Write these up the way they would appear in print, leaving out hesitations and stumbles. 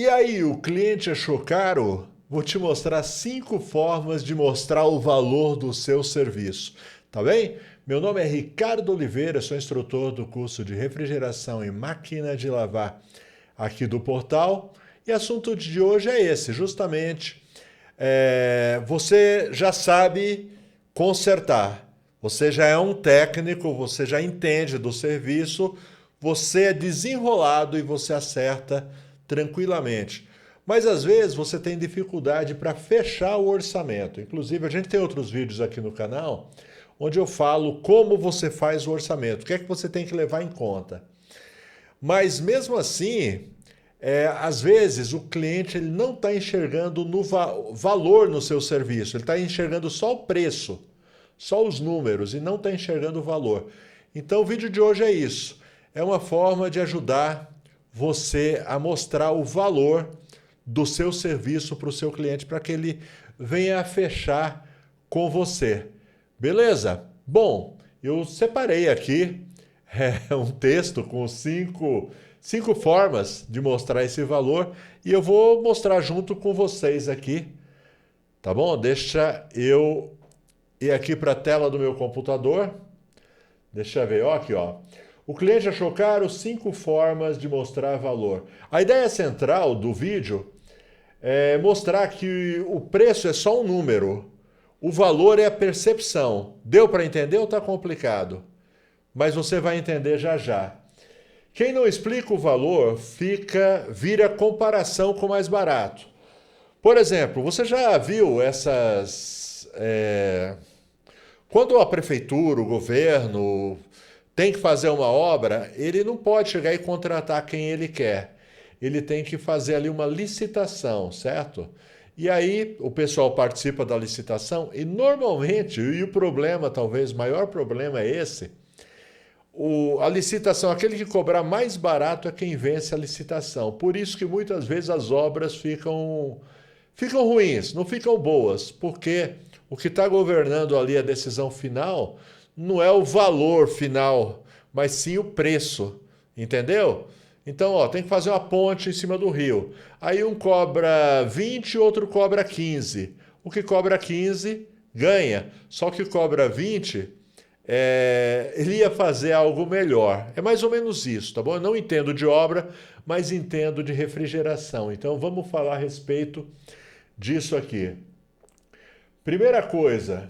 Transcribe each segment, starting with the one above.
E aí, o cliente achou caro? Vou te mostrar 5 formas de mostrar o valor do seu serviço, tá bem? Meu nome é Ricardo Oliveira, sou instrutor do curso de refrigeração e máquina de lavar aqui do portal. E o assunto de hoje é esse, justamente. Você já sabe consertar, você já é um técnico, você já entende do serviço, você é desenrolado e você acerta tranquilamente. Mas às vezes você tem dificuldade para fechar o orçamento. Inclusive, a gente tem outros vídeos aqui no canal onde eu falo como você faz o orçamento, o que é que você tem que levar em conta. Mas mesmo assim, às vezes o cliente ele não está enxergando no valor no seu serviço, ele está enxergando só o preço, só os números e não está enxergando o valor. Então o vídeo de hoje é isso. É uma forma de ajudar você a mostrar o valor do seu serviço para o seu cliente, para que ele venha a fechar com você. Beleza? Bom, eu separei aqui um texto com cinco formas de mostrar esse valor e eu vou mostrar junto com vocês aqui, tá bom? Deixa eu ir aqui para a tela do meu computador. Deixa eu ver, ó, aqui, ó. O cliente achou caro 5 formas de mostrar valor. A ideia central do vídeo é mostrar que o preço é só um número, o valor é a percepção. Deu para entender ou está complicado? Mas você vai entender já já. Quem não explica o valor vira comparação com o mais barato. Por exemplo, você já viu quando a prefeitura, o governo tem que fazer uma obra, ele não pode chegar e contratar quem ele quer. Ele tem que fazer ali uma licitação, certo? E aí o pessoal participa da licitação e normalmente, e o problema, talvez o maior problema é esse, a licitação, aquele que cobrar mais barato é quem vence a licitação. Por isso que muitas vezes as obras ficam ruins, não ficam boas, porque o que está governando ali a decisão final não é o valor final, mas sim o preço, entendeu? Então, ó, tem que fazer uma ponte em cima do rio. Aí um cobra 20, outro cobra 15. O que cobra 15 ganha, só que cobra 20 ele ia fazer algo melhor. É mais ou menos isso, tá bom? Eu não entendo de obra, mas entendo de refrigeração. Então vamos falar a respeito disso aqui. Primeira coisa,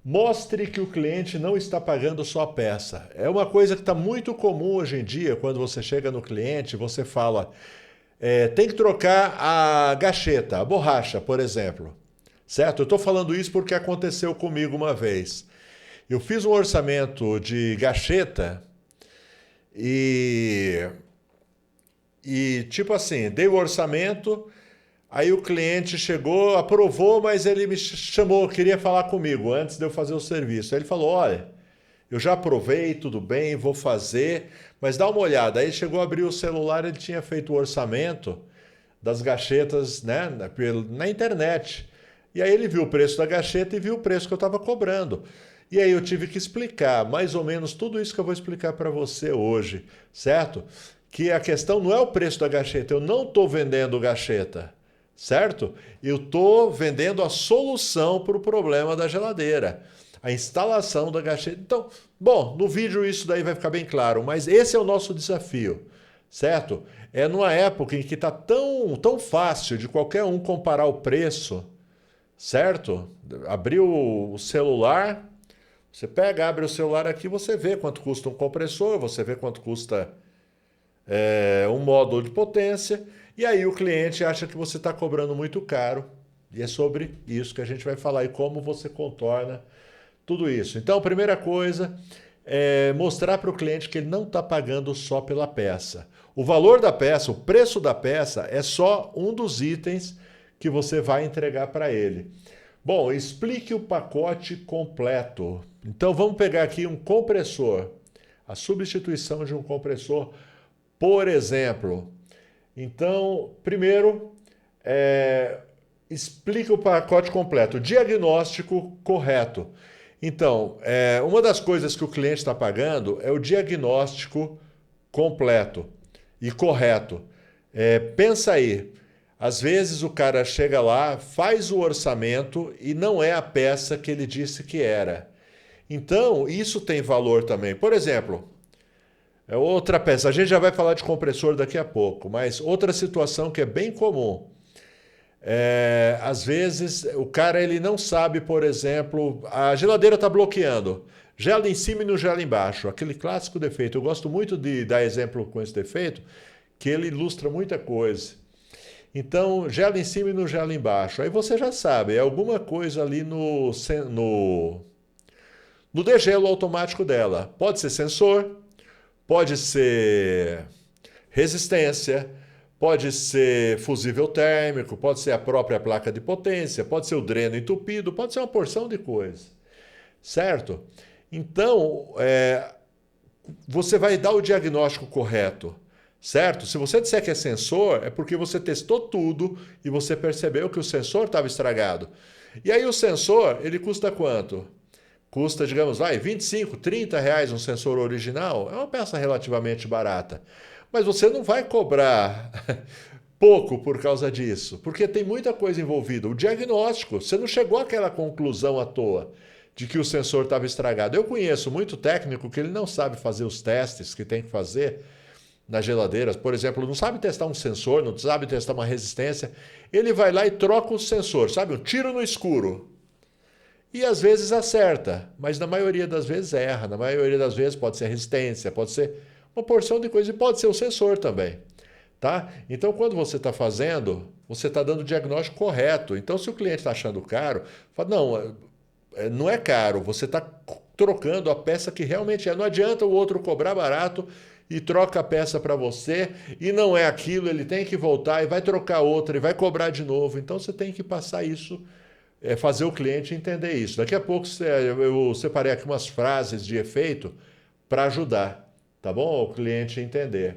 mostre que o cliente não está pagando só a peça. É uma coisa que está muito comum hoje em dia, quando você chega no cliente, você fala, tem que trocar a gacheta, a borracha, por exemplo. Certo? Eu estou falando isso porque aconteceu comigo uma vez. Eu fiz um orçamento de gacheta e, tipo assim, dei o orçamento, aí o cliente chegou, aprovou, mas ele me chamou, queria falar comigo antes de eu fazer o serviço. Aí ele falou, olha, eu já aprovei, tudo bem, vou fazer, mas dá uma olhada. Aí ele chegou a abrir o celular, ele tinha feito o orçamento das gachetas, né, na internet. E aí ele viu o preço da gacheta e viu o preço que eu estava cobrando. E aí eu tive que explicar mais ou menos tudo isso que eu vou explicar para você hoje, certo? Que a questão não é o preço da gacheta, eu não estou vendendo gacheta, certo? Eu estou vendendo a solução para o problema da geladeira, a instalação da gacheta. Então, bom, no vídeo isso daí vai ficar bem claro, mas esse é o nosso desafio, certo? É numa época em que está tão fácil de qualquer um comparar o preço, certo? Abriu o celular, você pega, abre o celular aqui, você vê quanto custa um compressor, você vê quanto custa um módulo de potência, e aí o cliente acha que você está cobrando muito caro, e é sobre isso que a gente vai falar e como você contorna tudo isso. Então, a primeira coisa é mostrar para o cliente que ele não está pagando só pela peça. O valor da peça, o preço da peça é só um dos itens que você vai entregar para ele. Bom, explique o pacote completo. Então vamos pegar aqui um compressor, a substituição de um compressor, por exemplo. Então, primeiro, explique o pacote completo, diagnóstico correto. Então, uma das coisas que o cliente está pagando é o diagnóstico completo e correto. Pensa aí, às vezes o cara chega lá, faz o orçamento e não é a peça que ele disse que era. Então, isso tem valor também. Por exemplo, outra peça, a gente já vai falar de compressor daqui a pouco, mas outra situação que é bem comum. Às vezes o cara ele não sabe, por exemplo, a geladeira está bloqueando. Gela em cima e não gela embaixo. Aquele clássico defeito. Eu gosto muito de dar exemplo com esse defeito, que ele ilustra muita coisa. Então, gela em cima e não gela embaixo. Aí você já sabe, é alguma coisa ali no degelo automático dela. Pode ser sensor, pode ser resistência, pode ser fusível térmico, pode ser a própria placa de potência, pode ser o dreno entupido, pode ser uma porção de coisas, certo? Então, você vai dar o diagnóstico correto, certo? Se você disser que é sensor, é porque você testou tudo e você percebeu que o sensor estava estragado. E aí o sensor, ele custa quanto? Custa, digamos, vai, 25, 30 reais um sensor original. É uma peça relativamente barata. Mas você não vai cobrar pouco por causa disso, porque tem muita coisa envolvida. O diagnóstico, você não chegou àquela conclusão à toa de que o sensor estava estragado. Eu conheço muito técnico que ele não sabe fazer os testes que tem que fazer nas geladeiras. Por exemplo, não sabe testar um sensor, não sabe testar uma resistência. Ele vai lá e troca o sensor, sabe? Um tiro no escuro. E às vezes acerta, mas na maioria das vezes erra. Na maioria das vezes pode ser resistência, pode ser uma porção de coisa e pode ser o sensor também. Tá? Então, quando você está fazendo, você está dando o diagnóstico correto. Então, se o cliente está achando caro, fala, não, não é caro, você está trocando a peça que realmente é. Não adianta o outro cobrar barato e troca a peça para você e não é aquilo, ele tem que voltar e vai trocar outra e vai cobrar de novo. Então, você tem que passar isso, fazer o cliente entender isso. Daqui a pouco eu separei aqui umas frases de efeito para ajudar, tá bom? O cliente entender.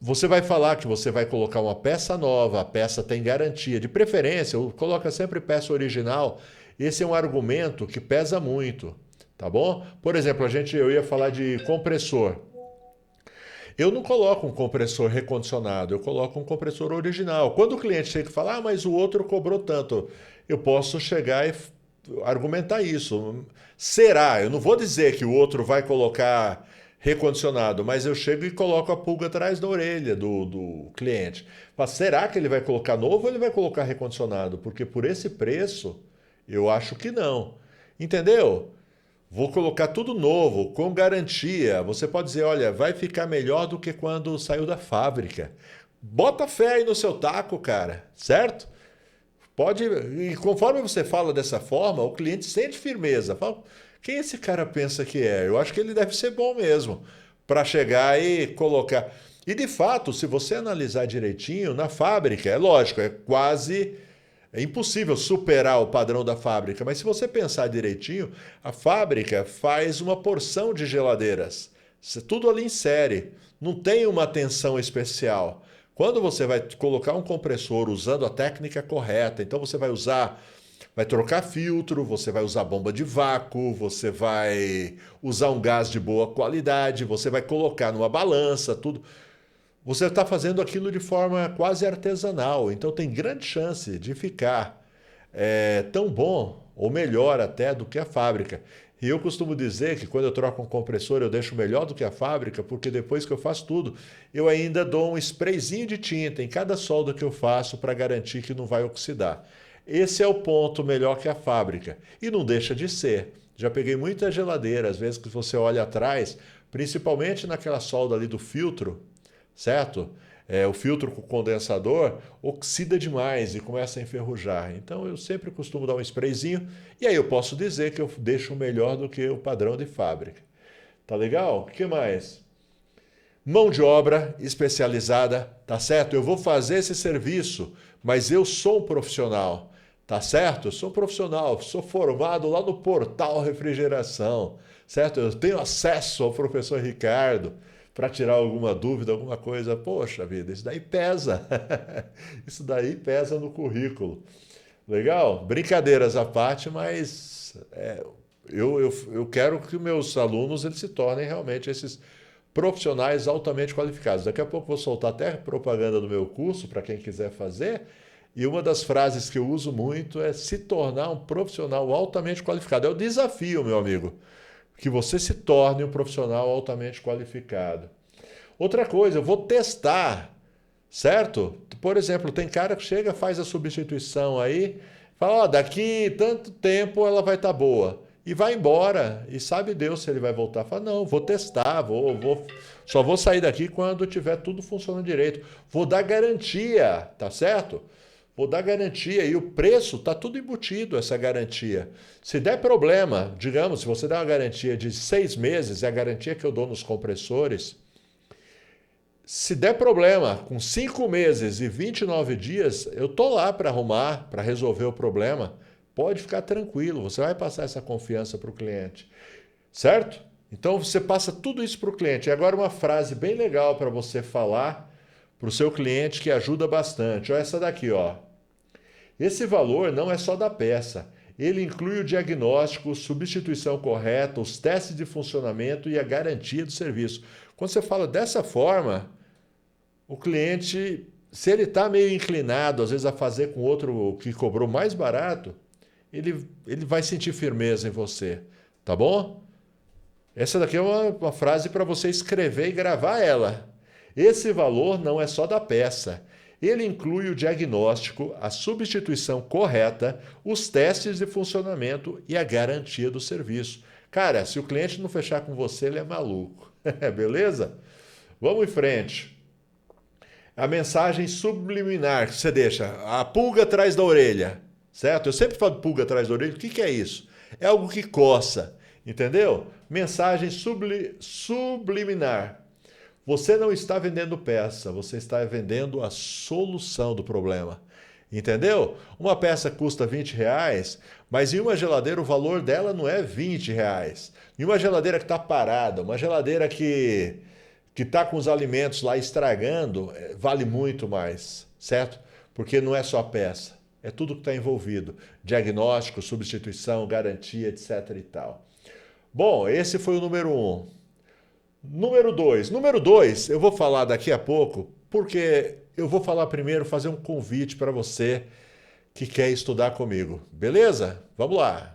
Você vai falar que você vai colocar uma peça nova, a peça tem garantia. De preferência, coloca sempre peça original. Esse é um argumento que pesa muito, tá bom? Por exemplo, eu ia falar de compressor. Eu não coloco um compressor recondicionado, eu coloco um compressor original. Quando o cliente chega e fala, mas o outro cobrou tanto, eu posso chegar e argumentar isso. Será? Eu não vou dizer que o outro vai colocar recondicionado, mas eu chego e coloco a pulga atrás da orelha do cliente. Mas será que ele vai colocar novo ou ele vai colocar recondicionado? Porque por esse preço, eu acho que não. Entendeu? Vou colocar tudo novo, com garantia. Você pode dizer, olha, vai ficar melhor do que quando saiu da fábrica. Bota fé aí no seu taco, cara, certo? Pode, e conforme você fala dessa forma, o cliente sente firmeza. Fala, quem esse cara pensa que é? Eu acho que ele deve ser bom mesmo, para chegar e colocar. E de fato, se você analisar direitinho, na fábrica, é lógico, é impossível superar o padrão da fábrica, mas se você pensar direitinho, a fábrica faz uma porção de geladeiras. Tudo ali em série. Não tem uma atenção especial. Quando você vai colocar um compressor usando a técnica correta, então você vai trocar filtro, você vai usar bomba de vácuo, você vai usar um gás de boa qualidade, você vai colocar numa balança, tudo. Você está fazendo aquilo de forma quase artesanal, então tem grande chance de ficar tão bom ou melhor até do que a fábrica. E eu costumo dizer que quando eu troco um compressor eu deixo melhor do que a fábrica, porque depois que eu faço tudo, eu ainda dou um sprayzinho de tinta em cada solda que eu faço para garantir que não vai oxidar. Esse é o ponto melhor que a fábrica. E não deixa de ser. Já peguei muita geladeira, às vezes que você olha atrás, principalmente naquela solda ali do filtro, certo? O filtro com condensador oxida demais e começa a enferrujar. Então eu sempre costumo dar um sprayzinho e aí eu posso dizer que eu deixo melhor do que o padrão de fábrica. Tá legal? O que mais? Mão de obra especializada, tá certo? Eu vou fazer esse serviço, mas eu sou um profissional, tá certo? Eu sou um profissional, sou formado lá no Portal Refrigeração, certo? Eu tenho acesso ao professor Ricardo para tirar alguma dúvida, alguma coisa. Poxa vida, isso daí pesa. Isso daí pesa no currículo. Legal? Brincadeiras à parte, mas eu quero que meus alunos eles se tornem realmente esses profissionais altamente qualificados. Daqui a pouco vou soltar até propaganda do meu curso para quem quiser fazer. E uma das frases que eu uso muito é se tornar um profissional altamente qualificado. É o desafio, meu amigo, que você se torne um profissional altamente qualificado. Outra coisa, eu vou testar, certo? Por exemplo, tem cara que chega, faz a substituição aí, fala, ó, daqui tanto tempo ela vai estar boa. E vai embora. E sabe Deus se ele vai voltar. Fala, não, vou testar, só vou sair daqui quando tiver tudo funcionando direito. Vou dar garantia, tá certo? Vou dar garantia e o preço está tudo embutido, essa garantia. Se der problema, digamos, se você der uma garantia de 6 meses, é a garantia que eu dou nos compressores, se der problema com 5 meses e 29 dias, eu estou lá para arrumar, para resolver o problema. Pode ficar tranquilo, você vai passar essa confiança para o cliente, certo? Então você passa tudo isso para o cliente. E agora uma frase bem legal para você falar para o seu cliente que ajuda bastante. Olha essa daqui, ó. Esse valor não é só da peça. Ele inclui o diagnóstico, substituição correta, os testes de funcionamento e a garantia do serviço. Quando você fala dessa forma, o cliente, se ele está meio inclinado, às vezes, a fazer com outro que cobrou mais barato, ele vai sentir firmeza em você, tá bom? Essa daqui é uma frase para você escrever e gravar ela. Esse valor não é só da peça. Ele inclui o diagnóstico, a substituição correta, os testes de funcionamento e a garantia do serviço. Cara, se o cliente não fechar com você, ele é maluco. Beleza? Vamos em frente. A mensagem subliminar que você deixa, a pulga atrás da orelha, certo? Eu sempre falo pulga atrás da orelha, o que é isso? É algo que coça, entendeu? Mensagem subliminar. Você não está vendendo peça, você está vendendo a solução do problema. Entendeu? Uma peça custa R$20, mas em uma geladeira o valor dela não é R$20. Em uma geladeira que está parada, uma geladeira que está com os alimentos lá estragando, vale muito mais, certo? Porque não é só a peça, é tudo que está envolvido. Diagnóstico, substituição, garantia, etc. e tal. Bom, esse foi o número 1. Número 2. Número 2, eu vou falar daqui a pouco, porque eu vou falar primeiro, fazer um convite para você que quer estudar comigo. Beleza? Vamos lá.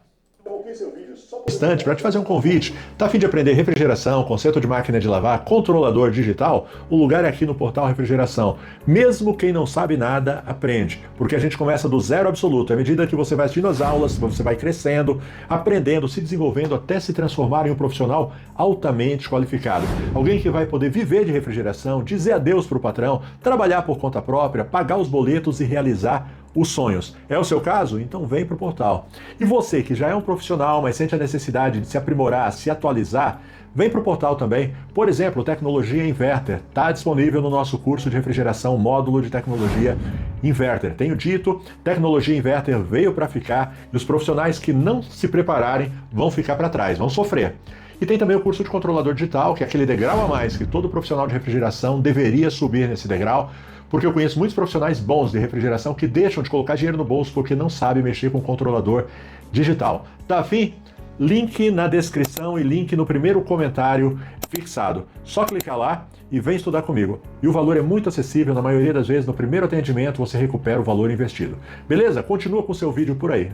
Instante para te fazer um convite. Tá a fim de aprender refrigeração, conserto de máquina de lavar, controlador digital? O lugar é aqui no Portal Refrigeração. Mesmo quem não sabe nada, aprende. Porque a gente começa do zero absoluto. À medida que você vai assistindo as aulas, você vai crescendo, aprendendo, se desenvolvendo até se transformar em um profissional altamente qualificado. Alguém que vai poder viver de refrigeração, dizer adeus para o patrão, trabalhar por conta própria, pagar os boletos e realizar os sonhos. É o seu caso? Então vem para o portal. E você que já é um profissional, mas sente a necessidade de se aprimorar, se atualizar, vem para o portal também. Por exemplo, Tecnologia Inverter está disponível no nosso curso de refrigeração, módulo de Tecnologia Inverter. Tenho dito, Tecnologia Inverter veio para ficar e os profissionais que não se prepararem vão ficar para trás, vão sofrer. E tem também o curso de controlador digital, que é aquele degrau a mais que todo profissional de refrigeração deveria subir nesse degrau, porque eu conheço muitos profissionais bons de refrigeração que deixam de colocar dinheiro no bolso porque não sabem mexer com controlador digital. Tá afim? Link na descrição e link no primeiro comentário fixado. Só clicar lá e vem estudar comigo. E o valor é muito acessível, na maioria das vezes no primeiro atendimento você recupera o valor investido. Beleza? Continua com o seu vídeo por aí.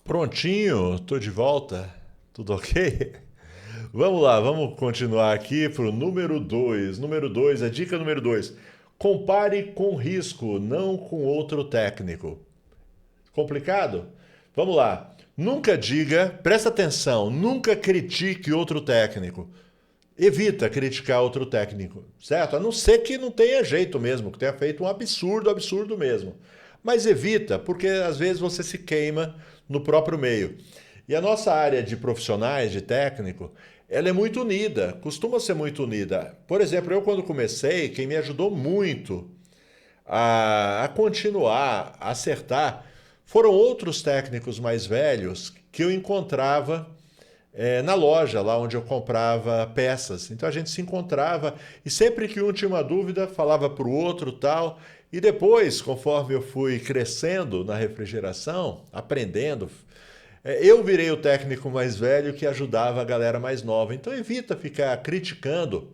Prontinho, tô de volta. Tudo ok? Vamos lá, vamos continuar aqui para o número 2. Número 2, a dica número 2. Compare com risco, não com outro técnico. Complicado? Vamos lá. Nunca diga, presta atenção, nunca critique outro técnico. Evita criticar outro técnico, certo? A não ser que não tenha jeito mesmo, que tenha feito um absurdo mesmo. Mas evita, porque às vezes você se queima no próprio meio. E a nossa área de profissionais, de técnico, ela é muito unida, costuma ser muito unida. Por exemplo, eu quando comecei, quem me ajudou muito a continuar, a acertar, foram outros técnicos mais velhos que eu encontrava na loja, lá onde eu comprava peças. Então a gente se encontrava e sempre que um tinha uma dúvida, falava para o outro tal. E depois, conforme eu fui crescendo na refrigeração, aprendendo, Eu virei o técnico mais velho que ajudava a galera mais nova. Então evita ficar criticando,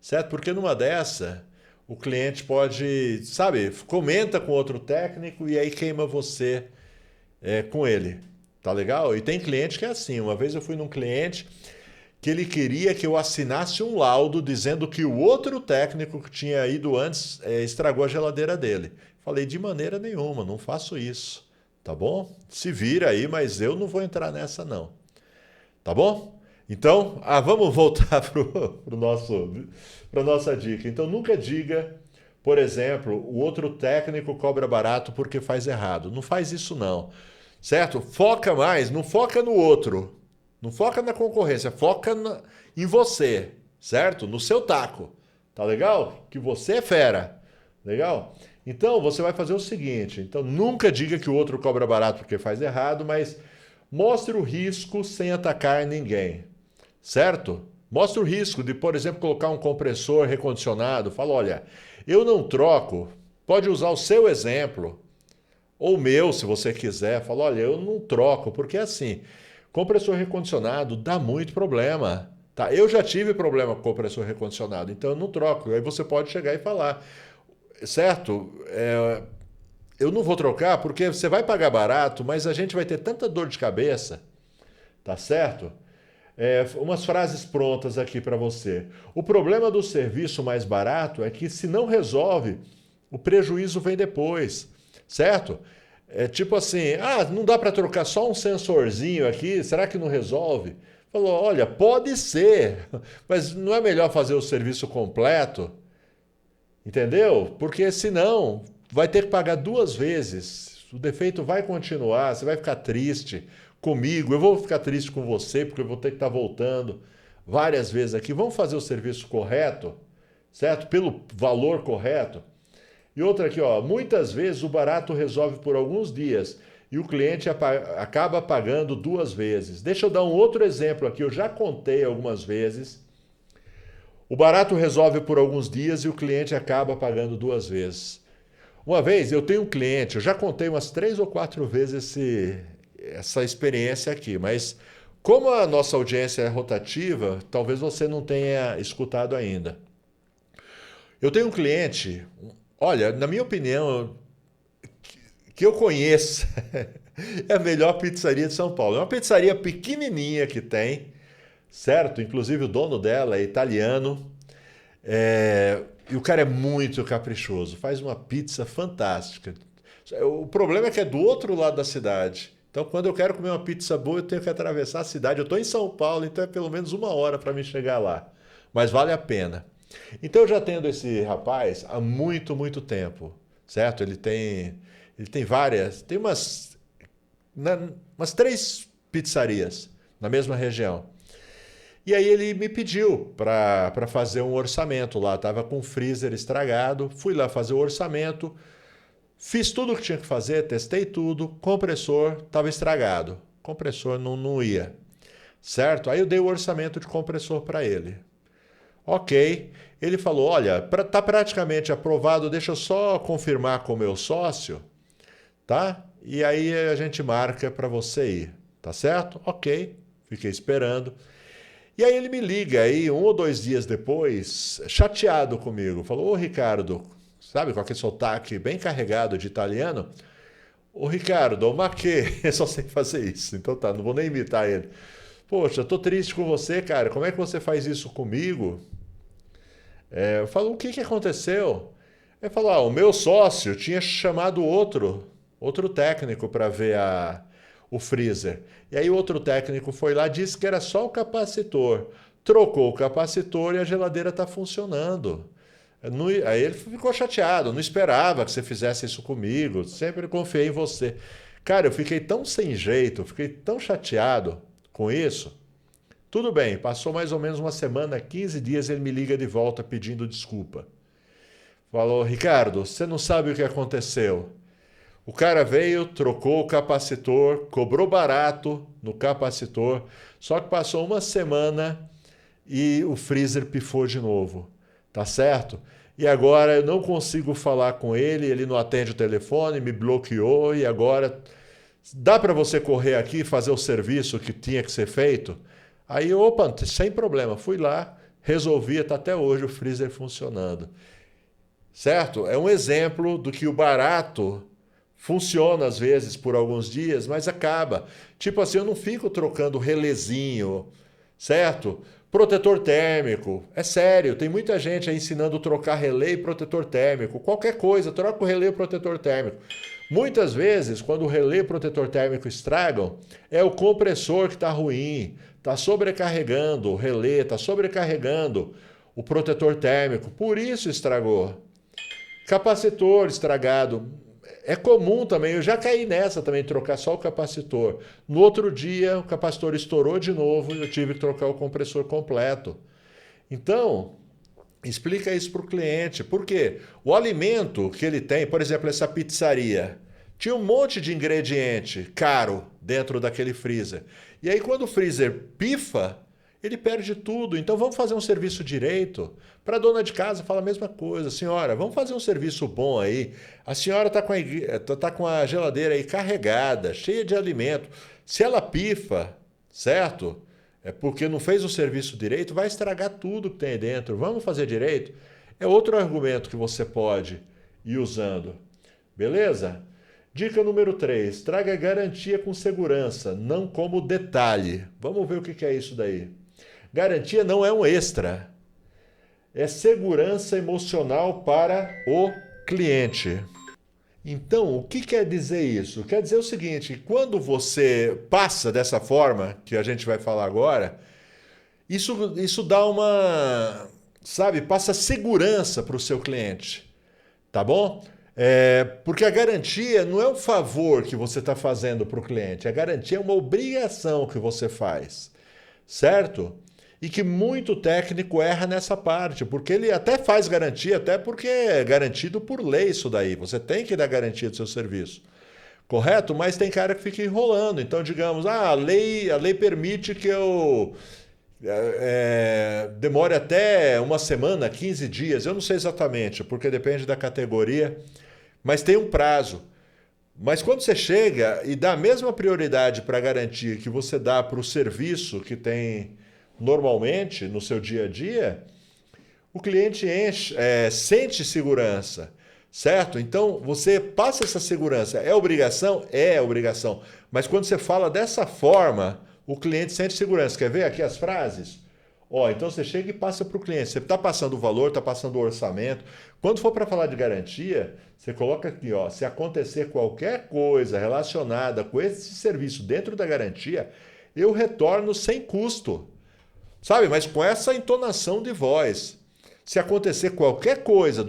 certo? Porque numa dessa, o cliente pode, sabe, comenta com outro técnico e aí queima você com ele. Tá legal? E tem cliente que é assim. Uma vez eu fui num cliente que ele queria que eu assinasse um laudo dizendo que o outro técnico que tinha ido antes estragou a geladeira dele. Falei, de maneira nenhuma, não faço isso. Tá bom? Se vira aí, mas eu não vou entrar nessa não. Tá bom? Então, vamos voltar para nossa dica. Então, nunca diga, por exemplo, o outro técnico cobra barato porque faz errado. Não faz isso não. Certo? Foca mais, não foca no outro. Não foca na concorrência, foca em você, certo? No seu taco. Tá legal? Que você é fera. Legal? Então, você vai fazer o seguinte. Então, nunca diga que o outro cobra barato porque faz errado, mas mostre o risco sem atacar ninguém. Certo? Mostre o risco de, por exemplo, colocar um compressor recondicionado. Fala, olha, eu não troco. Pode usar o seu exemplo. Ou o meu, se você quiser. Fala, olha, eu não troco, porque assim, compressor recondicionado dá muito problema. Tá? Eu já tive problema com compressor recondicionado, então eu não troco. Aí você pode chegar e falar, certo? Eu não vou trocar porque você vai pagar barato, mas a gente vai ter tanta dor de cabeça, tá certo? Umas frases prontas aqui para você. O problema do serviço mais barato é que se não resolve, o prejuízo vem depois, certo? É tipo assim, não dá para trocar só um sensorzinho aqui, será que não resolve? Falou, olha, pode ser, mas não é melhor fazer o serviço completo? Entendeu? Porque senão vai ter que pagar duas vezes. O defeito vai continuar, você vai ficar triste comigo, eu vou ficar triste com você, porque eu vou ter que estar voltando várias vezes aqui. Vamos fazer o serviço correto, certo? Pelo valor correto. E outra aqui, ó, muitas vezes o barato resolve por alguns dias e o cliente acaba pagando duas vezes. Deixa eu dar um outro exemplo aqui, eu já contei algumas vezes. O barato resolve por alguns dias e o cliente acaba pagando duas vezes. Uma vez eu tenho um cliente, eu já contei umas 3 ou 4 vezes essa experiência aqui, mas como a nossa audiência é rotativa, talvez você não tenha escutado ainda. Eu tenho um cliente, olha, na minha opinião, que eu conheço, é a melhor pizzaria de São Paulo. É uma pizzaria pequenininha que tem, certo? Inclusive o dono dela é italiano. E o cara é muito caprichoso, faz uma pizza fantástica. O problema é que é do outro lado da cidade. Então, quando eu quero comer uma pizza boa, eu tenho que atravessar a cidade. Eu estou em São Paulo, então é pelo menos 1 hora para me chegar lá. Mas vale a pena. Então, eu já tendo esse rapaz há muito, muito tempo, certo? Ele tem várias, tem umas 3 pizzarias na mesma região. E aí ele me pediu para fazer um orçamento lá. Estava com o freezer estragado, fui lá fazer o orçamento, fiz tudo o que tinha que fazer, testei tudo, compressor estava estragado, compressor não ia, certo? Aí eu dei o orçamento de compressor para ele. Ok, ele falou, olha, tá praticamente aprovado, deixa eu só confirmar com o meu sócio, tá? E aí a gente marca para você ir, tá certo? Ok, fiquei esperando. E aí ele me liga aí 1 ou 2 dias depois, chateado comigo. Falou, ô Ricardo, sabe, com aquele sotaque bem carregado de italiano. Ô Ricardo, ma que? Eu só sei fazer isso, então tá, não vou nem imitar ele. Poxa, tô triste com você, cara, como é que você faz isso comigo? Eu falo, o que que aconteceu? Ele falou, o meu sócio tinha chamado outro técnico para ver o freezer. E aí o outro técnico foi lá, disse que era só o capacitor. Trocou o capacitor e a geladeira está funcionando. Aí ele ficou chateado, não esperava que você fizesse isso comigo, sempre confiei em você. Cara, eu fiquei tão sem jeito, fiquei tão chateado com isso. Tudo bem, passou mais ou menos uma semana, 15 dias, ele me liga de volta pedindo desculpa. Falou, Ricardo, você não sabe o que aconteceu. O cara veio, trocou o capacitor, cobrou barato no capacitor, só que passou uma semana e o freezer pifou de novo, tá certo? E agora eu não consigo falar com ele, ele não atende o telefone, me bloqueou e agora Dá para você correr aqui e fazer o serviço que tinha que ser feito? Aí, opa, sem problema, fui lá, resolvi, está até hoje o freezer funcionando. Certo? É um exemplo do que o barato funciona às vezes por alguns dias, mas acaba. Tipo assim, eu não fico trocando relezinho, certo? Protetor térmico. É sério, tem muita gente aí ensinando a trocar relé e protetor térmico. Qualquer coisa, troca o relé e o protetor térmico. Muitas vezes, quando o relé e o protetor térmico estragam, é o compressor que está ruim, está sobrecarregando o relé, está sobrecarregando o protetor térmico, por isso estragou. Capacitor estragado. É comum também, eu já caí nessa também, trocar só o capacitor. No outro dia, o capacitor estourou de novo e eu tive que trocar o compressor completo. Então, explica isso para o cliente. Por quê? O alimento que ele tem, por exemplo, essa pizzaria, tinha um monte de ingrediente caro dentro daquele freezer. E aí, quando o freezer pifa, ele perde tudo. Então, vamos fazer um serviço direito. Para a dona de casa, fala a mesma coisa. Senhora, vamos fazer um serviço bom aí. A senhora tá com a geladeira aí carregada, cheia de alimento. Se ela pifa, certo? É porque não fez o serviço direito, vai estragar tudo que tem aí dentro. Vamos fazer direito? É outro argumento que você pode ir usando. Beleza? Dica número 3. Traga garantia com segurança, não como detalhe. Vamos ver o que é isso daí. Garantia não é um extra. É segurança emocional para o cliente. Então, o que quer dizer isso? Quer dizer o seguinte, quando você passa dessa forma, que a gente vai falar agora, isso dá uma, sabe, passa segurança para o seu cliente, tá bom? Porque a garantia não é um favor que você está fazendo para o cliente, a garantia é uma obrigação que você faz, certo? E que muito técnico erra nessa parte, porque ele até faz garantia, até porque é garantido por lei isso daí. Você tem que dar garantia do seu serviço. Correto? Mas tem cara que fica enrolando. Então, digamos, a lei permite que eu demore até uma semana, 15 dias. Eu não sei exatamente, porque depende da categoria, mas tem um prazo. Mas quando você chega e dá a mesma prioridade para a garantia que você dá para o serviço que tem normalmente no seu dia a dia, o cliente sente segurança, certo? Então você passa essa segurança. É obrigação? É obrigação. Mas quando você fala dessa forma, o cliente sente segurança. Quer ver aqui as frases? Então você chega e passa para o cliente. Você está passando o valor, está passando o orçamento. Quando for para falar de garantia, você coloca aqui, se acontecer qualquer coisa relacionada com esse serviço dentro da garantia, eu retorno sem custo. Sabe, mas com essa entonação de voz. Se acontecer qualquer coisa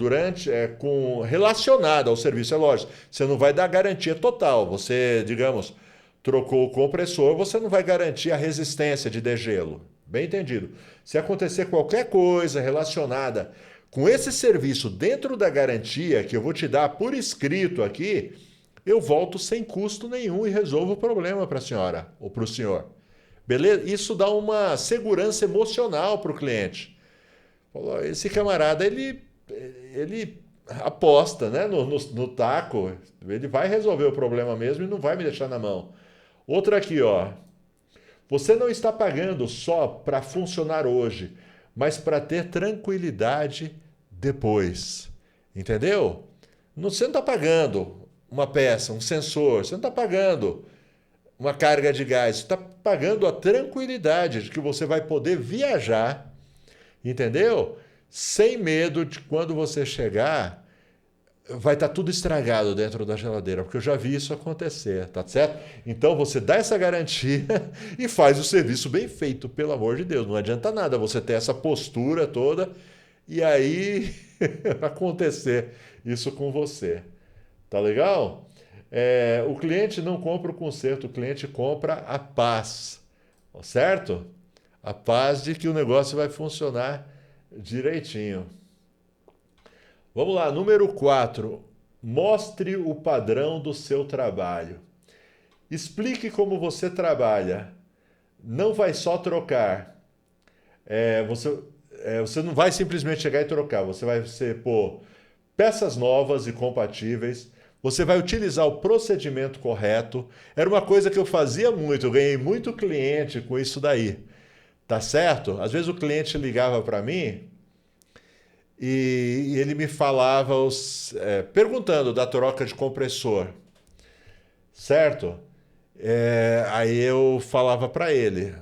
relacionada ao serviço, é lógico, você não vai dar garantia total. Você, digamos, trocou o compressor, você não vai garantir a resistência de degelo. Bem entendido. Se acontecer qualquer coisa relacionada com esse serviço dentro da garantia que eu vou te dar por escrito aqui, eu volto sem custo nenhum e resolvo o problema para a senhora ou para o senhor. Beleza? Isso dá uma segurança emocional para o cliente. Esse camarada, ele aposta, né, no taco, ele vai resolver o problema mesmo e não vai me deixar na mão. Outra aqui, você não está pagando só para funcionar hoje, mas para ter tranquilidade depois. Entendeu? Você não está pagando uma peça, um sensor, você não está pagando uma carga de gás, você está pagando a tranquilidade de que você vai poder viajar, entendeu? Sem medo de quando você chegar, vai estar tudo estragado dentro da geladeira, porque eu já vi isso acontecer, tá certo? Então você dá essa garantia e faz o serviço bem feito, pelo amor de Deus. Não adianta nada você ter essa postura toda e aí acontecer isso com você. Tá legal? O cliente não compra o conserto, o cliente compra a paz, certo? A paz de que o negócio vai funcionar direitinho. Vamos lá, número 4. Mostre o padrão do seu trabalho. Explique como você trabalha. Não vai só trocar. Você não vai simplesmente chegar e trocar. Você vai pôr peças novas e compatíveis. você vai utilizar o procedimento correto. Era uma coisa que eu fazia muito, eu ganhei muito cliente com isso daí, tá certo? Às vezes o cliente ligava para mim e ele me falava, perguntando da troca de compressor, certo? Aí eu falava para ele.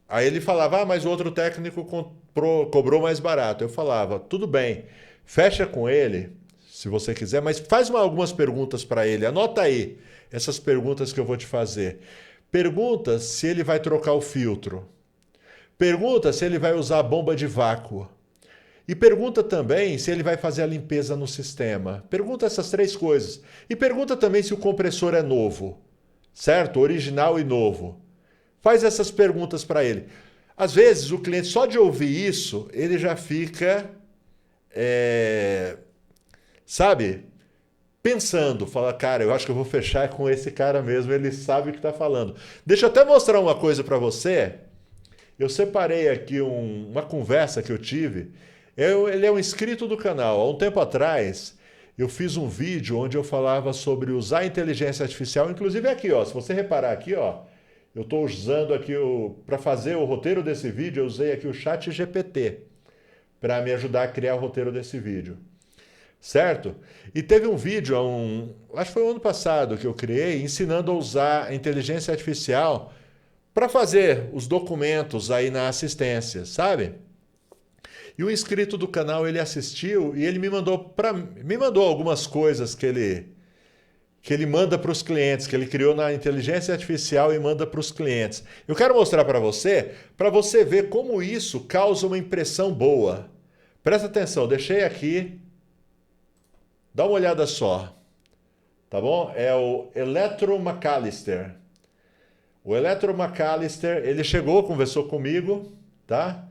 Aí ele falava, mas o outro técnico cobrou mais barato. Eu falava, tudo bem, fecha com ele, se você quiser, mas faz algumas perguntas para ele. Anota aí essas perguntas que eu vou te fazer. Pergunta se ele vai trocar o filtro. Pergunta se ele vai usar a bomba de vácuo. E pergunta também se ele vai fazer a limpeza no sistema. Pergunta essas três coisas. E pergunta também se o compressor é novo, certo? Original e novo. Faz essas perguntas para ele. Às vezes, o cliente, só de ouvir isso, ele já fica, sabe, pensando. Fala, cara, eu acho que eu vou fechar com esse cara mesmo, ele sabe o que está falando. Deixa eu até mostrar uma coisa para você. Eu separei aqui uma conversa que eu tive. Ele é um inscrito do canal. Há um tempo atrás, eu fiz um vídeo onde eu falava sobre usar a inteligência artificial. Inclusive aqui, ó, se você reparar aqui, ó, eu estou usando aqui para fazer o roteiro desse vídeo, eu usei aqui o Chat GPT para me ajudar a criar o roteiro desse vídeo. Certo? E teve um vídeo, acho que foi o ano passado que eu criei, ensinando a usar a inteligência artificial para fazer os documentos aí na assistência, sabe? E o inscrito do canal, ele assistiu e ele me mandou algumas coisas que ele manda para os clientes, que ele criou na inteligência artificial e manda para os clientes. Eu quero mostrar para você ver como isso causa uma impressão boa. Presta atenção, deixei aqui, dá uma olhada só, tá bom? É o Electro McAllister. O Electro McAllister, ele chegou, conversou comigo, tá?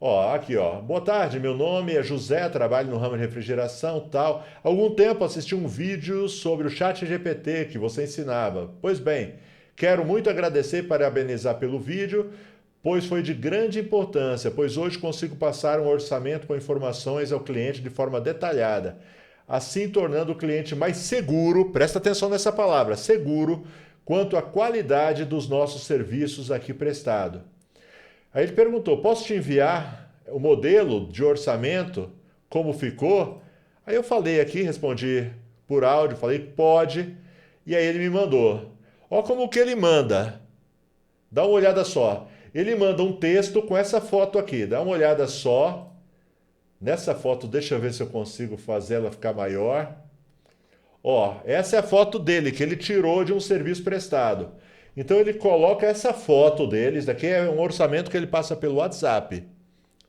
Ó, aqui, ó. Boa tarde, meu nome é José, trabalho no ramo de refrigeração, tal. Há algum tempo assisti um vídeo sobre o Chat GPT que você ensinava. Pois bem, quero muito agradecer e parabenizar pelo vídeo, pois foi de grande importância, pois hoje consigo passar um orçamento com informações ao cliente de forma detalhada, assim tornando o cliente mais seguro, presta atenção nessa palavra, seguro, quanto à qualidade dos nossos serviços aqui prestados. Aí ele perguntou, posso te enviar o modelo de orçamento, como ficou? Aí eu falei aqui, respondi por áudio, falei, pode. E aí ele me mandou. Ó como que ele manda. Dá uma olhada só. Ele manda um texto com essa foto aqui. Dá uma olhada só. Nessa foto, deixa eu ver se eu consigo fazer ela ficar maior. Ó, essa é a foto dele, que ele tirou de um serviço prestado. Então ele coloca essa foto deles, daqui é um orçamento que ele passa pelo WhatsApp,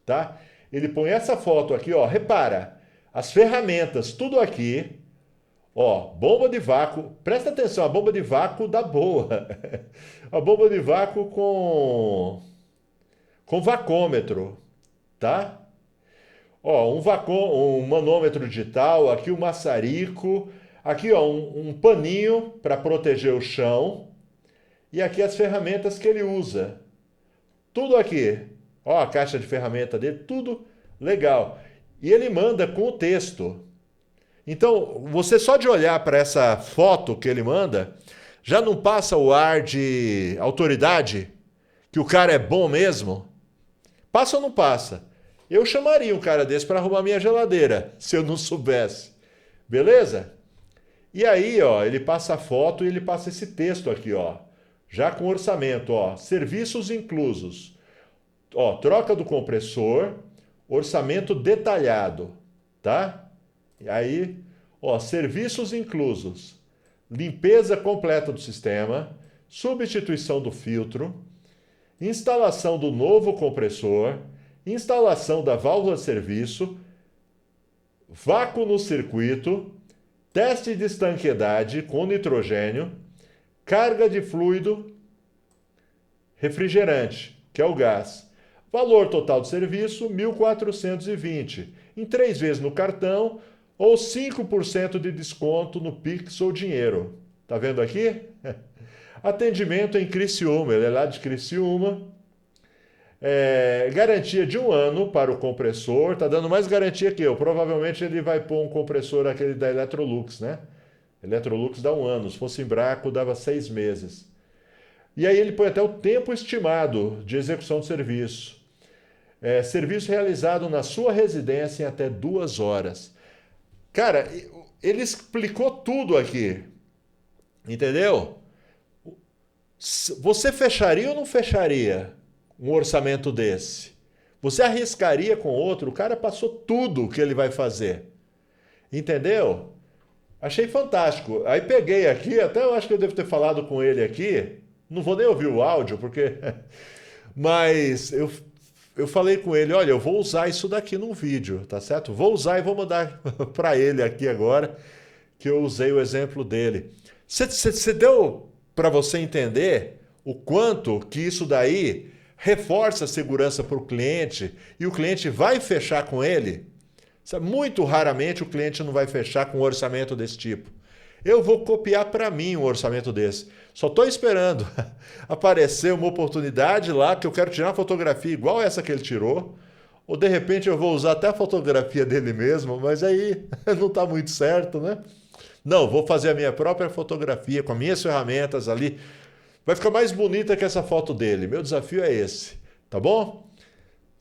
tá? Ele põe essa foto aqui, ó, repara, as ferramentas, tudo aqui, ó, bomba de vácuo, presta atenção, a bomba de vácuo da boa, a bomba de vácuo com vacômetro, tá? Ó, um manômetro digital, aqui um maçarico, aqui ó, um paninho para proteger o chão, e aqui as ferramentas que ele usa. Tudo aqui. Ó, a caixa de ferramenta dele, tudo legal. E ele manda com o texto. Então, você só de olhar para essa foto que ele manda, já não passa o ar de autoridade? Que o cara é bom mesmo? Passa ou não passa? Eu chamaria um cara desse para arrumar minha geladeira, se eu não soubesse. Beleza? E aí, ó, ele passa a foto e ele passa esse texto aqui, ó. Já com orçamento, ó, serviços inclusos. Ó, troca do compressor, orçamento detalhado, tá? E aí, ó, serviços inclusos. Limpeza completa do sistema, substituição do filtro, instalação do novo compressor, instalação da válvula de serviço, vácuo no circuito, teste de estanqueidade com nitrogênio, carga de fluido refrigerante, que é o gás. Valor total do serviço, 1.420, em 3 vezes no cartão ou 5% de desconto no Pix ou dinheiro. Tá vendo aqui? Atendimento em Criciúma, ele é lá de Criciúma. Garantia de 1 ano para o compressor, tá dando mais garantia que eu. Provavelmente ele vai pôr um compressor aquele da Electrolux, né? Electrolux dá 1 ano, se fosse Embraco dava 6 meses. E aí ele põe até o tempo estimado de execução de serviço. Serviço realizado na sua residência em até 2 horas. Cara, ele explicou tudo aqui, entendeu? Você fecharia ou não fecharia um orçamento desse? Você arriscaria com outro? O cara passou tudo o que ele vai fazer. Entendeu? Achei fantástico. Aí peguei aqui, até eu acho que eu devo ter falado com ele aqui. Não vou nem ouvir o áudio, porque. Mas eu falei com ele: olha, eu vou usar isso daqui num vídeo, tá certo? Vou usar e vou mandar para ele aqui agora, que eu usei o exemplo dele. Você deu para você entender o quanto que isso daí reforça a segurança para o cliente e o cliente vai fechar com ele? Muito raramente o cliente não vai fechar com um orçamento desse tipo. Eu vou copiar para mim um orçamento desse. Só estou esperando aparecer uma oportunidade lá que eu quero tirar uma fotografia igual essa que ele tirou. Ou de repente eu vou usar até a fotografia dele mesmo, mas aí não está muito certo, né? Não, vou fazer a minha própria fotografia com as minhas ferramentas ali. Vai ficar mais bonita que essa foto dele. Meu desafio é esse, tá bom?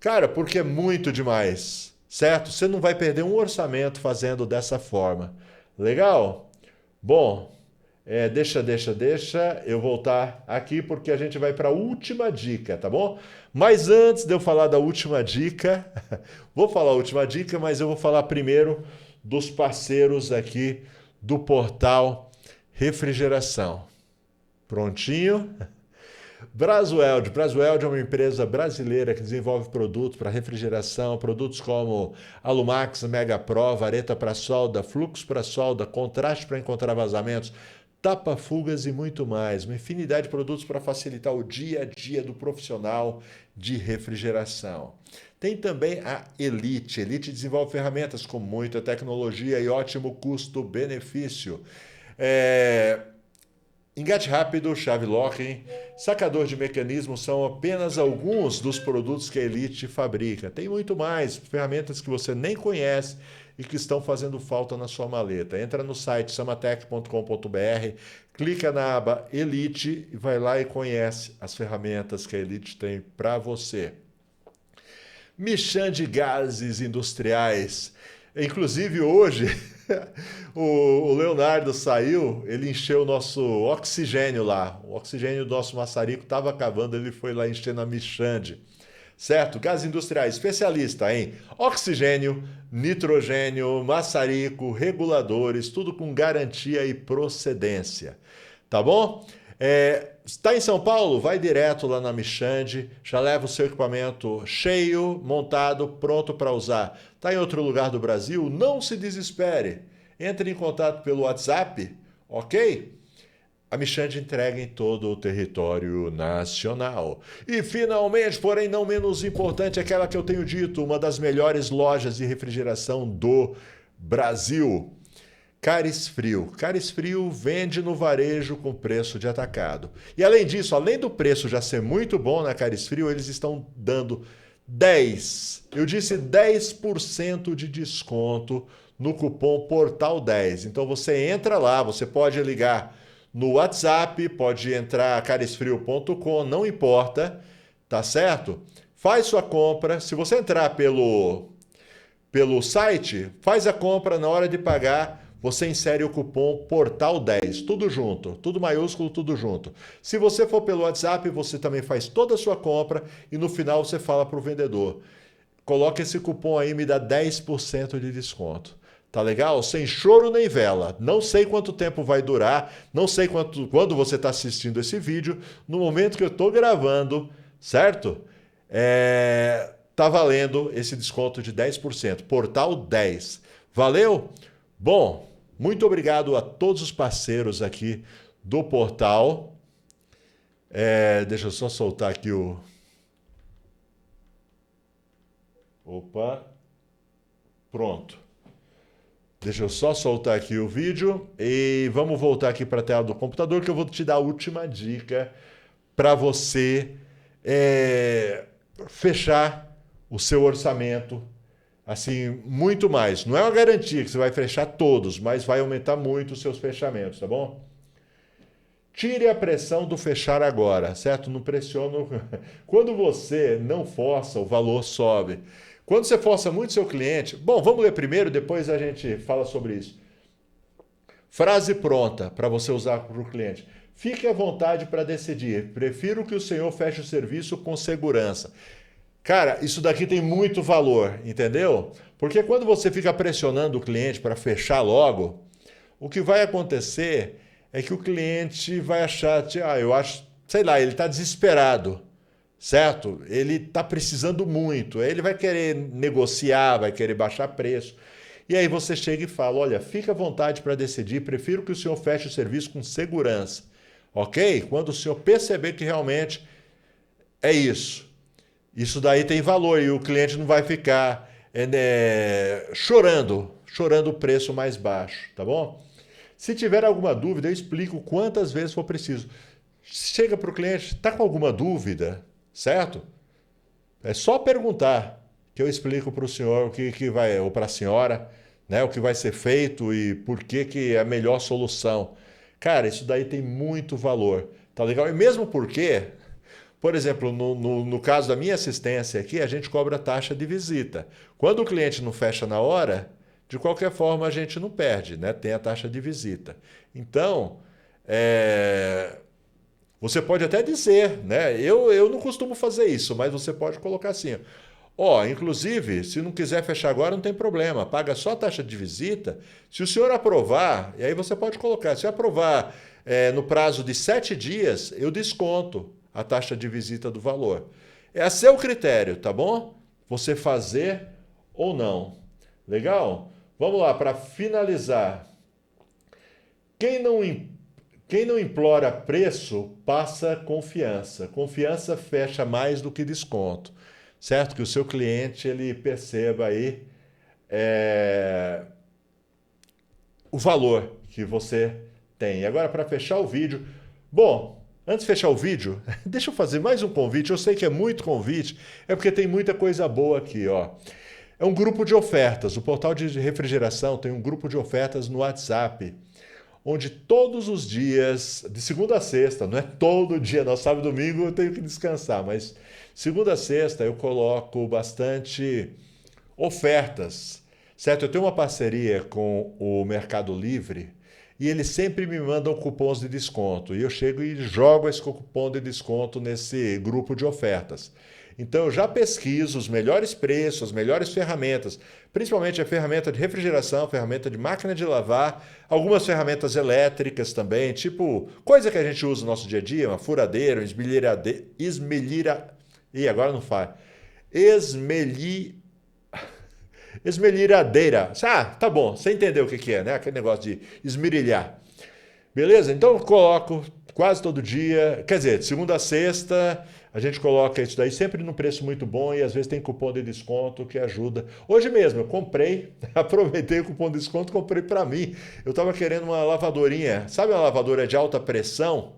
Cara, porque é muito demais, certo? Você não vai perder um orçamento fazendo dessa forma. Legal? Bom, deixa eu voltar aqui porque a gente vai para a última dica, tá bom? Mas antes de eu falar da última dica, vou falar a última dica, mas eu vou falar primeiro dos parceiros aqui do portal Refrigeração. Prontinho? Brasweld. Brasweld é uma empresa brasileira que desenvolve produtos para refrigeração, produtos como Alumax, Mega Pro, vareta para solda, fluxo para solda, contraste para encontrar vazamentos, tapa-fugas e muito mais. Uma infinidade de produtos para facilitar o dia a dia do profissional de refrigeração. Tem também a Elite. Elite desenvolve ferramentas com muita tecnologia e ótimo custo-benefício. Engate rápido, chave locking, sacador de mecanismo são apenas alguns dos produtos que a Elite fabrica. Tem muito mais, ferramentas que você nem conhece e que estão fazendo falta na sua maleta. Entra no site samatec.com.br, clica na aba Elite e vai lá e conhece as ferramentas que a Elite tem para você. Michan de Gases Industriais. Inclusive hoje o Leonardo saiu, ele encheu o nosso oxigênio lá. O oxigênio do nosso maçarico estava acabando, ele foi lá encher na Michande. Certo? Gases industriais, especialista em oxigênio, nitrogênio, maçarico, reguladores, tudo com garantia e procedência. Tá bom? Está em São Paulo? Vai direto lá na Michande, já leva o seu equipamento cheio, montado, pronto para usar. Está em outro lugar do Brasil? Não se desespere. Entre em contato pelo WhatsApp, ok? A Michande entrega em todo o território nacional. E finalmente, porém não menos importante, aquela que eu tenho dito, uma das melhores lojas de refrigeração do Brasil. Cares Frio. Cares Frio vende no varejo com preço de atacado. E além disso, além do preço já ser muito bom na Cares Frio, eles estão dando 10% de desconto no cupom Portal10. Então você entra lá, você pode ligar no WhatsApp, pode entrar caresfrio.com, não importa, tá certo? Faz sua compra. Se você entrar pelo site, faz a compra, na hora de pagar, você insere o cupom Portal10, tudo junto, tudo maiúsculo, tudo junto. Se você for pelo WhatsApp, você também faz toda a sua compra e no final você fala para o vendedor: coloca esse cupom aí, me dá 10% de desconto. Tá legal? Sem choro nem vela. Não sei quanto tempo vai durar, não sei quando você está assistindo esse vídeo. No momento que eu estou gravando, certo? Tá valendo esse desconto de 10%. Portal 10. Valeu? Bom, muito obrigado a todos os parceiros aqui do portal. Deixa eu só soltar aqui o... Opa. Pronto. Deixa eu só soltar aqui o vídeo e vamos voltar aqui para a tela do computador que eu vou te dar a última dica para você fechar o seu orçamento assim, muito mais. Não é uma garantia que você vai fechar todos, mas vai aumentar muito os seus fechamentos, tá bom? Tire a pressão do fechar agora, certo? Não pressiona. Quando você não força, o valor sobe. Quando você força muito seu cliente. Bom, vamos ler primeiro, depois a gente fala sobre isso. Frase pronta para você usar para o cliente. Fique à vontade para decidir. Prefiro que o senhor feche o serviço com segurança. Cara, isso daqui tem muito valor, entendeu? Porque quando você fica pressionando o cliente para fechar logo, o que vai acontecer é que o cliente vai achar, eu acho, sei lá, ele está desesperado, certo? Ele está precisando muito, aí ele vai querer negociar, vai querer baixar preço. E aí você chega e fala, olha, fica à vontade para decidir, prefiro que o senhor feche o serviço com segurança, ok? Quando o senhor perceber que realmente é isso. Isso daí tem valor e o cliente não vai ficar chorando o preço mais baixo, tá bom? Se tiver alguma dúvida, eu explico quantas vezes for preciso. Chega para o cliente, está com alguma dúvida, certo? É só perguntar que eu explico para o senhor o que vai, ou para a senhora, né, o que vai ser feito e por que é a melhor solução. Cara, isso daí tem muito valor, tá legal? E mesmo porque, por exemplo, no caso da minha assistência aqui, a gente cobra taxa de visita. Quando o cliente não fecha na hora, de qualquer forma a gente não perde, né? Tem a taxa de visita. Então, você pode até dizer, né? Eu não costumo fazer isso, mas você pode colocar assim, ó, inclusive, se não quiser fechar agora, não tem problema, paga só a taxa de visita. Se o senhor aprovar, e aí você pode colocar, se aprovar no prazo de 7 dias, eu desconto a taxa de visita do valor. É a seu critério, tá bom? Você fazer ou não. Legal? Vamos lá, para finalizar. Quem não implora preço, passa confiança. Confiança fecha mais do que desconto. Certo? Que o seu cliente ele perceba aí o valor que você tem. E agora, para fechar o vídeo. Bom, antes de fechar o vídeo, deixa eu fazer mais um convite. Eu sei que é muito convite, é porque tem muita coisa boa aqui, ó. É um grupo de ofertas. O portal de refrigeração tem um grupo de ofertas no WhatsApp, onde todos os dias, de segunda a sexta, não é todo dia, não, sábado e domingo eu tenho que descansar, mas segunda a sexta eu coloco bastante ofertas, certo? Eu tenho uma parceria com o Mercado Livre e eles sempre me mandam cupons de desconto e eu chego e jogo esse cupom de desconto nesse grupo de ofertas. Então eu já pesquiso os melhores preços, as melhores ferramentas, principalmente a ferramenta de refrigeração, ferramenta de máquina de lavar, algumas ferramentas elétricas também, tipo coisa que a gente usa no nosso dia a dia, uma furadeira, agora não faz. Esmelhiradeira. Ah, tá bom, você entendeu o que é, né? Aquele negócio de esmerilhar. Beleza? Então eu coloco quase todo dia, quer dizer, de segunda a sexta, a gente coloca isso daí sempre num preço muito bom e às vezes tem cupom de desconto que ajuda. Hoje mesmo eu comprei, aproveitei o cupom de desconto, comprei para mim. Eu estava querendo uma lavadorinha, sabe uma lavadora de alta pressão?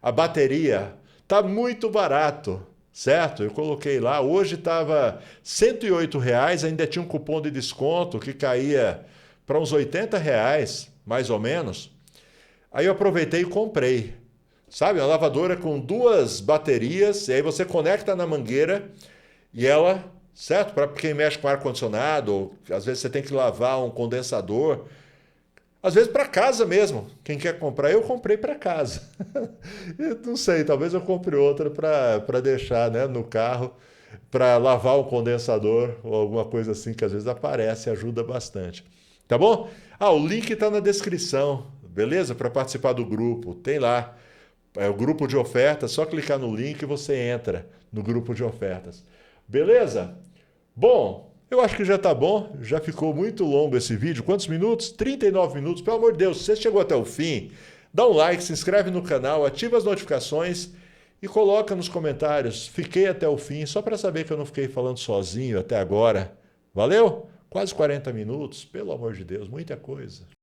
A bateria tá muito barato, certo? Eu coloquei lá, hoje estava R$ 108, ainda tinha um cupom de desconto que caía para uns R$ 80, mais ou menos. Aí eu aproveitei e comprei. Sabe, uma lavadora com 2 baterias, e aí você conecta na mangueira e ela, certo? Para quem mexe com ar-condicionado, ou às vezes você tem que lavar um condensador. Às vezes para casa mesmo. Quem quer comprar, eu comprei para casa. Eu não sei, talvez eu compre outra para deixar, né, no carro, para lavar um condensador ou alguma coisa assim que às vezes aparece e ajuda bastante. Tá bom? Ah, o link está na descrição, beleza? Para participar do grupo, tem lá. É o grupo de ofertas, só clicar no link e você entra no grupo de ofertas. Beleza? Bom, eu acho que já tá bom, já ficou muito longo esse vídeo. Quantos minutos? 39 minutos. Pelo amor de Deus, se você chegou até o fim, dá um like, se inscreve no canal, ativa as notificações e coloca nos comentários. Fiquei até o fim, só para saber que eu não fiquei falando sozinho até agora. Valeu? Quase 40 minutos, pelo amor de Deus, muita coisa.